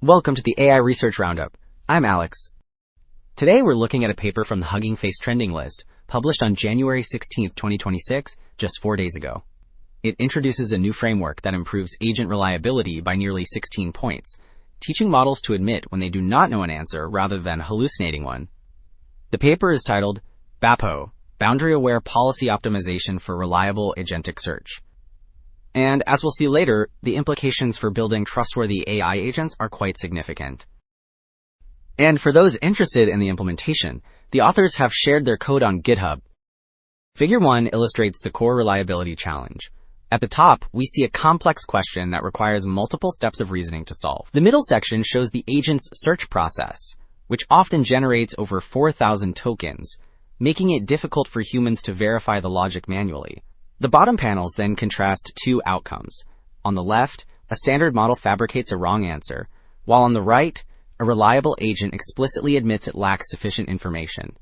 Welcome to the AI Research Roundup. I'm Alex. Today we're looking at a paper from the Hugging Face trending list, published on January 16, 2026, just 4 days ago. It introduces a new framework that improves agent reliability by nearly 16 points, teaching models to admit when they do not know an answer rather than hallucinating one. The paper is titled BAPO, Boundary-Aware Policy Optimization for Reliable Agentic Search. And as we'll see later, the implications for building trustworthy AI agents are quite significant. And for those interested in the implementation, the authors have shared their code on GitHub. Figure 1 illustrates the core reliability challenge. At the top, we see a complex question that requires multiple steps of reasoning to solve. The middle section shows the agent's search process, which often generates over 4,000 tokens, making it difficult for humans to verify the logic manually. The bottom panels then contrast two outcomes. On the left, a standard model fabricates a wrong answer, while on the right, a reliable agent explicitly admits it lacks sufficient information.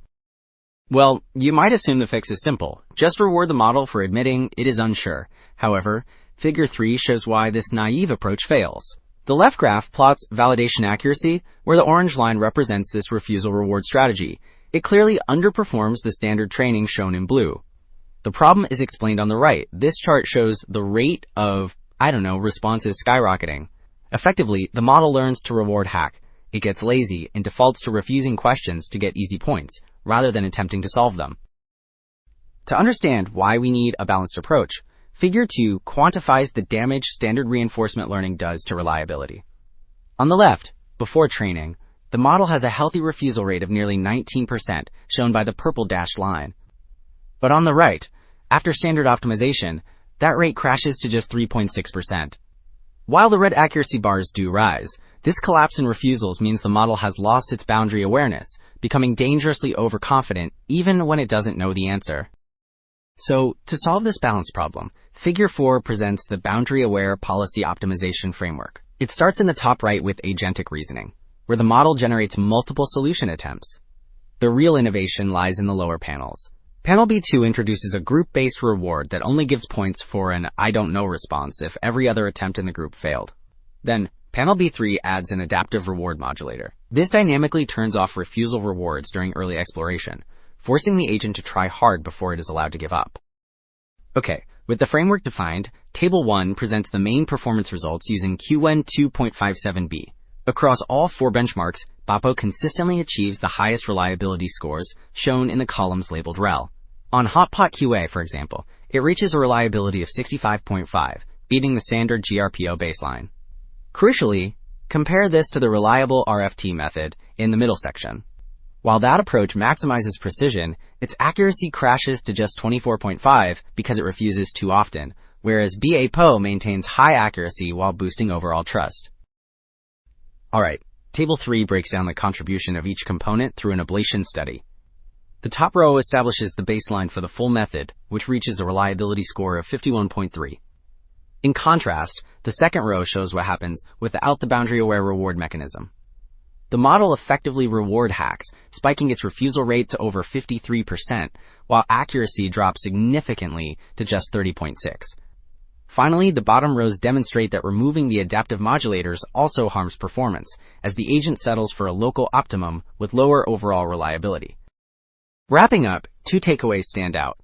Well, you might assume the fix is simple. Just reward the model for admitting it is unsure. However, Figure 3 shows why this naive approach fails. The left graph plots validation accuracy, where the orange line represents this refusal reward strategy. It clearly underperforms the standard training shown in blue. The problem is explained on the right. This chart shows the rate of, responses skyrocketing. Effectively, the model learns to reward hack. It gets lazy and defaults to refusing questions to get easy points, rather than attempting to solve them. To understand why we need a balanced approach, Figure 2 quantifies the damage standard reinforcement learning does to reliability. On the left, before training, the model has a healthy refusal rate of nearly 19%, shown by the purple dashed line. But on the right, after standard optimization, that rate crashes to just 3.6%. While the red accuracy bars do rise, this collapse in refusals means the model has lost its boundary awareness, becoming dangerously overconfident even when it doesn't know the answer. So, to solve this balance problem, Figure 4 presents the Boundary-Aware Policy Optimization Framework. It starts in the top right with agentic reasoning, where the model generates multiple solution attempts. The real innovation lies in the lower panels. Panel B2 introduces a group-based reward that only gives points for an I don't know response if every other attempt in the group failed. Then, Panel B3 adds an adaptive reward modulator. This dynamically turns off refusal rewards during early exploration, forcing the agent to try hard before it is allowed to give up. Okay, with the framework defined, Table 1 presents the main performance results using QN 2.57b. Across all 4 benchmarks, BAPO consistently achieves the highest reliability scores, shown in the columns labeled rel. On Hotpot QA, for example, it reaches a reliability of 65.5, beating the standard GRPO baseline. Crucially, compare this to the reliable RFT method in the middle section. While that approach maximizes precision, its accuracy crashes to just 24.5 because it refuses too often, whereas BAPO maintains high accuracy while boosting overall trust. Alright, Table 3 breaks down the contribution of each component through an ablation study. The top row establishes the baseline for the full method, which reaches a reliability score of 51.3. In contrast, the second row shows what happens without the boundary-aware reward mechanism. The model effectively reward hacks, spiking its refusal rate to over 53%, while accuracy drops significantly to just 30.6. Finally, the bottom rows demonstrate that removing the adaptive modulators also harms performance, as the agent settles for a local optimum with lower overall reliability. Wrapping up, 2 takeaways stand out.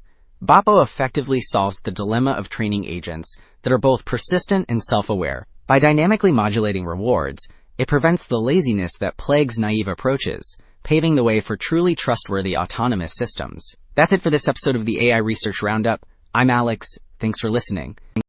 BAPO effectively solves the dilemma of training agents that are both persistent and self-aware. By dynamically modulating rewards, it prevents the laziness that plagues naive approaches, paving the way for truly trustworthy autonomous systems. That's it for this episode of the AI Research Roundup. I'm Alex. Thanks for listening.